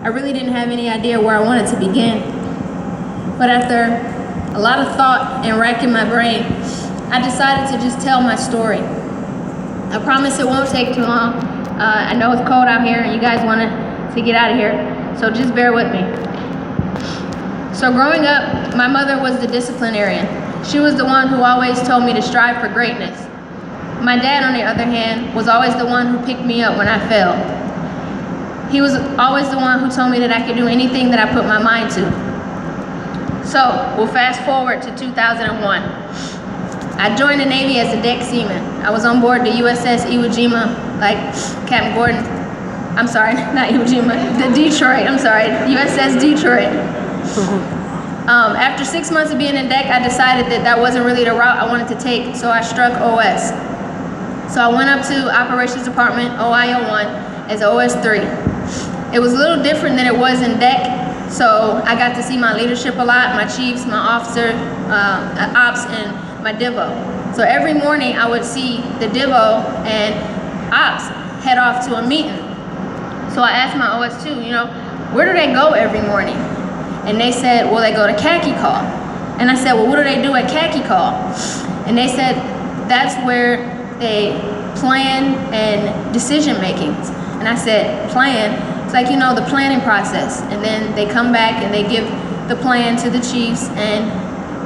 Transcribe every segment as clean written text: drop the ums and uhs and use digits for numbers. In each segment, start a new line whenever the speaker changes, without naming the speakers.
I really didn't have any idea where I wanted to begin. But after a lot of thought and racking my brain, I decided to just tell my story. I promise it won't take too long. I know it's cold out here and you guys want to get out of here, so just bear with me. So growing up, my mother was the disciplinarian. She was the one who always told me to strive for greatness. My dad, on the other hand, was always the one who picked me up when I fell. He was always the one who told me that I could do anything that I put my mind to. So we'll fast forward to 2001. I joined the Navy as a deck seaman. I was on board the USS Iwo Jima, like Captain Gordon. I'm sorry, not Iwo Jima, the Detroit, I'm sorry, USS Detroit. After 6 months of being in deck, I decided that wasn't really the route I wanted to take, so I struck OS. So I went up to Operations Department, OIO1, as OS3. It was a little different than it was in deck, so I got to see my leadership a lot, my chiefs, my officer, ops, and my divo. So every morning I would see the divo and ops head off to a meeting. So I asked my OS2, where do they go every morning? And they said, well, they go to khaki call. And I said, well, what do they do at khaki call? And they said, that's where they plan and decision making. And I said, plan? It's like, the planning process. And then they come back and they give the plan to the chiefs and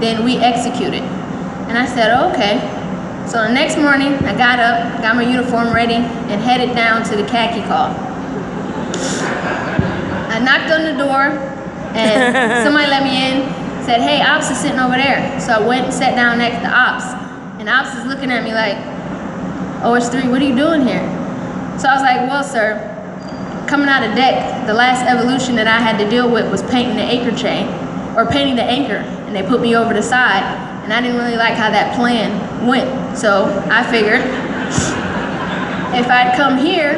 then we execute it. And I said, oh, okay. So the next morning, I got up, got my uniform ready, and headed down to the khaki call. I knocked on the door, and somebody let me in, said, hey, Ops is sitting over there. So I went and sat down next to Ops, and Ops is looking at me like, OS3, what are you doing here? So I was like, well, sir, coming out of deck, the last evolution that I had to deal with was painting the anchor chain, or painting the anchor, and they put me over the side. And I didn't really like how that plan went. So I figured if I'd come here,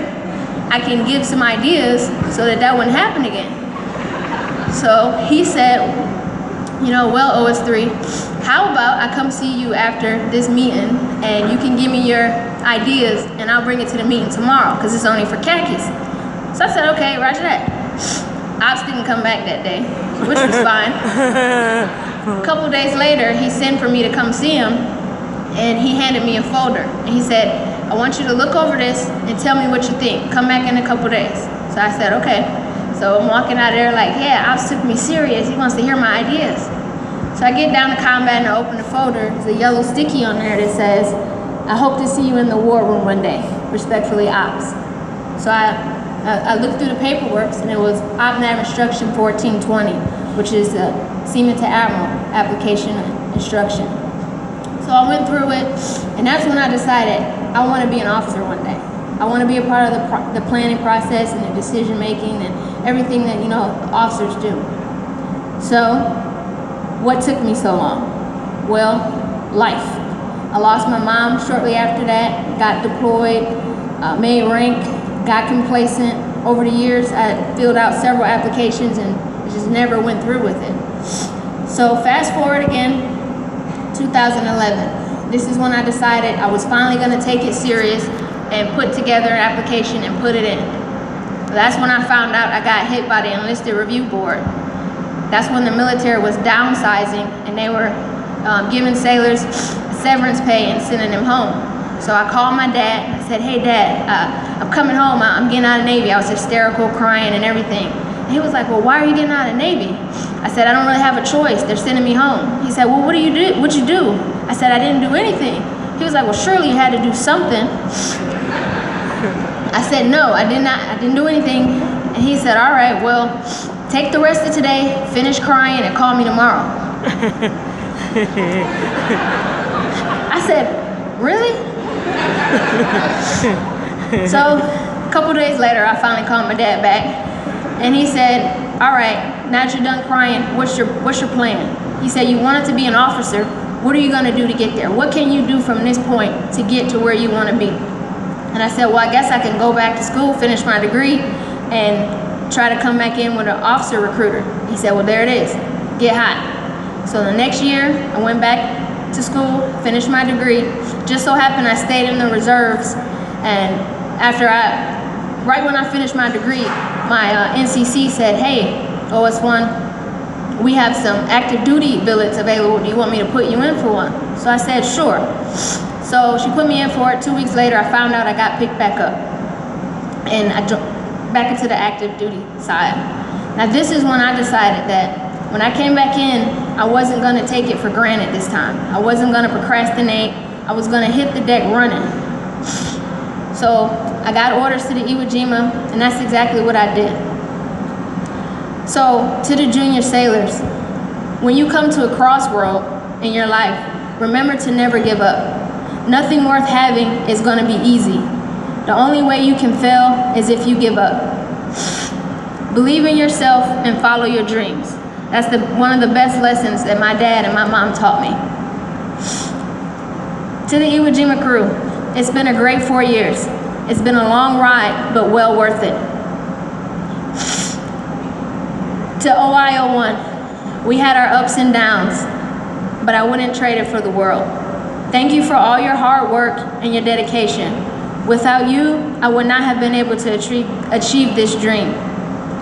I can give some ideas so that wouldn't happen again. So he said, well, OS3, how about I come see you after this meeting and you can give me your ideas and I'll bring it to the meeting tomorrow because it's only for khakis. So I said, okay, roger that. Ops didn't come back that day, which was fine. A couple of days later, he sent for me to come see him, and he handed me a folder. And he said, I want you to look over this and tell me what you think. Come back in a couple days. So I said, okay. So I'm walking out of there like, yeah, Ops took me serious. He wants to hear my ideas. So I get down to combat and I open the folder. There's a yellow sticky on there that says, I hope to see you in the war room one day. Respectfully, Ops. So I looked through the paperwork, and it was OpNav Instruction 1420, which is the Seaman to Admiral application instruction. So I went through it, and that's when I decided I want to be an officer one day. I want to be a part of the planning process and the decision making and everything that officers do. So, what took me so long? Well, life. I lost my mom shortly after that, got deployed, made rank, got complacent. Over the years, I filled out several applications and just never went through with it. So fast forward again, 2011. This is when I decided I was finally going to take it serious and put together an application and put it in. That's when I found out I got hit by the Enlisted Review Board. That's when the military was downsizing and they were giving sailors severance pay and sending them home. So I called my dad. I said, hey, Dad, I'm coming home. I'm getting out of the Navy. I was hysterical, crying and everything. And he was like, well, why are you getting out of the Navy? I said, I don't really have a choice. They're sending me home. He said, well, what do you do? What'd you do? I said, I didn't do anything. He was like, well, surely you had to do something. I said, no, I didn't do anything. And he said, all right, well, take the rest of today, finish crying, and call me tomorrow. I said, really? So a couple days later, I finally called my dad back, and he said, all right, now that you're done crying, what's your plan? He said, you wanted to be an officer. What are you going to do to get there? What can you do from this point to get to where you want to be? And I said, well, I guess I can go back to school, finish my degree, and try to come back in with an officer recruiter. He said, well, there it is. Get hot. So the next year, I went back to school, finished my degree. Just so happened I stayed in the reserves, and right when I finished my degree, NCC said, hey, OS1, we have some active duty billets available. Do you want me to put you in for one? So I said, sure. So she put me in for it. 2 weeks later, I found out I got picked back up. And I jumped back into the active duty side. Now this is when I decided that when I came back in, I wasn't gonna take it for granted this time. I wasn't gonna procrastinate. I was gonna hit the deck running. So I got orders to the Iwo Jima, and that's exactly what I did. So to the junior sailors, when you come to a crossroad in your life, remember to never give up. Nothing worth having is gonna be easy. The only way you can fail is if you give up. Believe in yourself and follow your dreams. That's one of the best lessons that my dad and my mom taught me. To the Iwo Jima crew, it's been a great 4 years. It's been a long ride, but well worth it. To OI01, we had our ups and downs, but I wouldn't trade it for the world. Thank you for all your hard work and your dedication. Without you, I would not have been able to achieve this dream.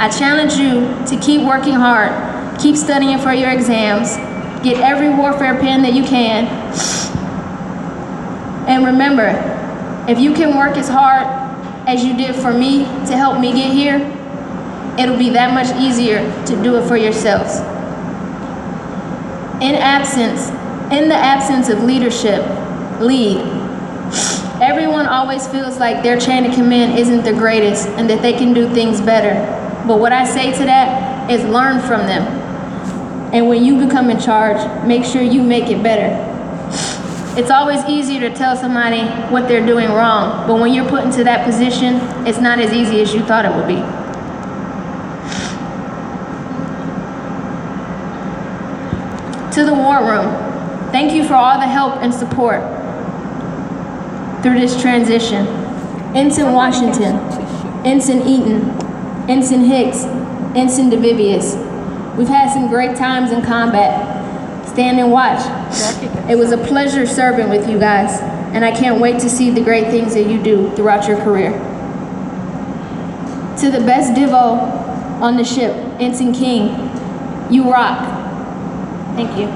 I challenge you to keep working hard, keep studying for your exams, get every warfare pin that you can, and remember, if you can work as hard as you did for me to help me get here, it'll be that much easier to do it for yourselves. In the absence of leadership, lead. Everyone always feels like their chain of command isn't the greatest and that they can do things better. But what I say to that is learn from them. And when you become in charge, make sure you make it better. It's always easier to tell somebody what they're doing wrong, but when you're put into that position, it's not as easy as you thought it would be. To the war room, thank you for all the help and support through this transition. Ensign Washington, Ensign Eaton, Ensign Hicks, Ensign DeVivius. We've had some great times in combat. Stand and watch. It was a pleasure serving with you guys, and I can't wait to see the great things that you do throughout your career. To the best Divo on the ship, Ensign King, you rock. Thank you.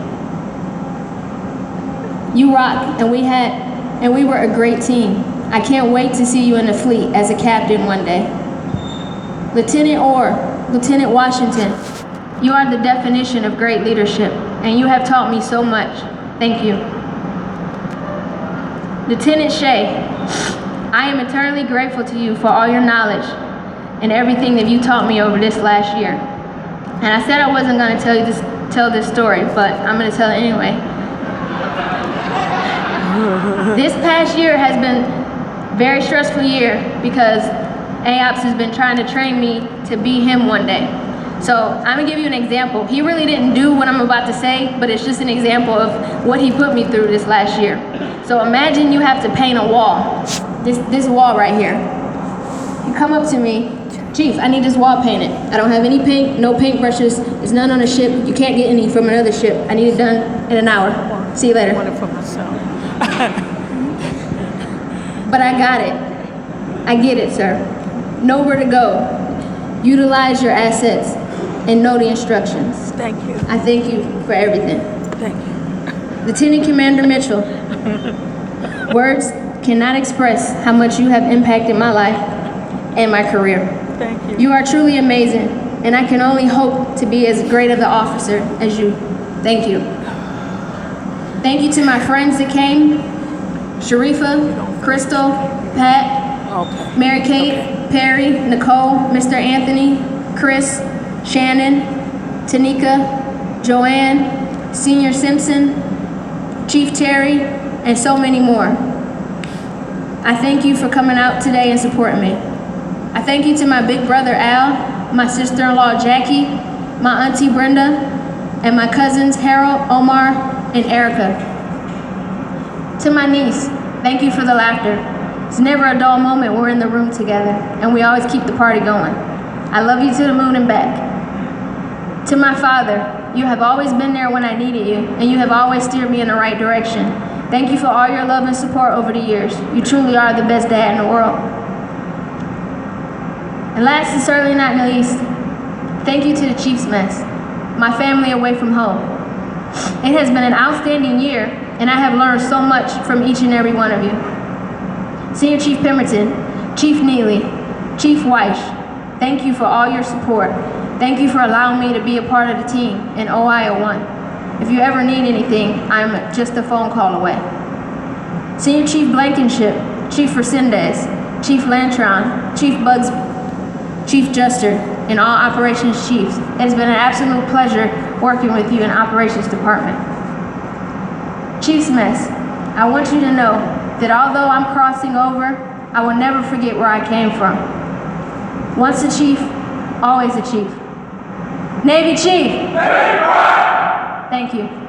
You rock, and we were a great team. I can't wait to see you in the fleet as a captain one day. Lieutenant Orr, Lieutenant Washington, you are the definition of great leadership, and you have taught me so much. Thank you. Lieutenant Shea, I am eternally grateful to you for all your knowledge and everything that you taught me over this last year. And I said I wasn't going to tell this story, but I'm going to tell it anyway. This past year has been a very stressful year because AOPS has been trying to train me to be him one day. So I'm gonna give you an example. He really didn't do what I'm about to say, but it's just an example of what he put me through this last year. So imagine you have to paint a wall, this wall right here. You come up to me, Chief, I need this wall painted. I don't have any paint, no paintbrushes, there's none on the ship, you can't get any from another ship. I need it done in an hour. See you later.
I want it for myself.
But I got it. I get it, sir. Know where to go. Utilize your assets and know the instructions.
Thank you.
I thank you for everything.
Thank you.
Lieutenant Commander Mitchell, words cannot express how much you have impacted my life and my career.
Thank you.
You are truly amazing, and I can only hope to be as great of the officer as you. Thank you. Thank you to my friends that came, Sharifa, Crystal, Pat, Mary Kate, Perry, Nicole, Mr. Anthony, Chris, Shannon, Tamika, Joanne, Senior Simpson, Chief Terry, and so many more. I thank you for coming out today and supporting me. I thank you to my big brother Al, my sister-in-law Jackie, my auntie Brenda, and my cousins Harold, Omar, and Erica. To my niece, thank you for the laughter. It's never a dull moment we're in the room together, and we always keep the party going. I love you to the moon and back. To my father, you have always been there when I needed you, and you have always steered me in the right direction. Thank you for all your love and support over the years. You truly are the best dad in the world. And last and certainly not least, thank you to the Chief's Mess, my family away from home. It has been an outstanding year, and I have learned so much from each and every one of you. Senior Chief Pemberton, Chief Neely, Chief Weish, thank you for all your support. Thank you for allowing me to be a part of the team in Ohio 1. If you ever need anything, I'm just a phone call away. Senior Chief Blankenship, Chief Resendez, Chief Lantron, Chief Bugsby, Chief Juster, and all operations chiefs. It has been an absolute pleasure working with you in operations department. Chief's Mess, I want you to know that although I'm crossing over, I will never forget where I came from. Once a chief, always a chief. Navy Chief! Thank you.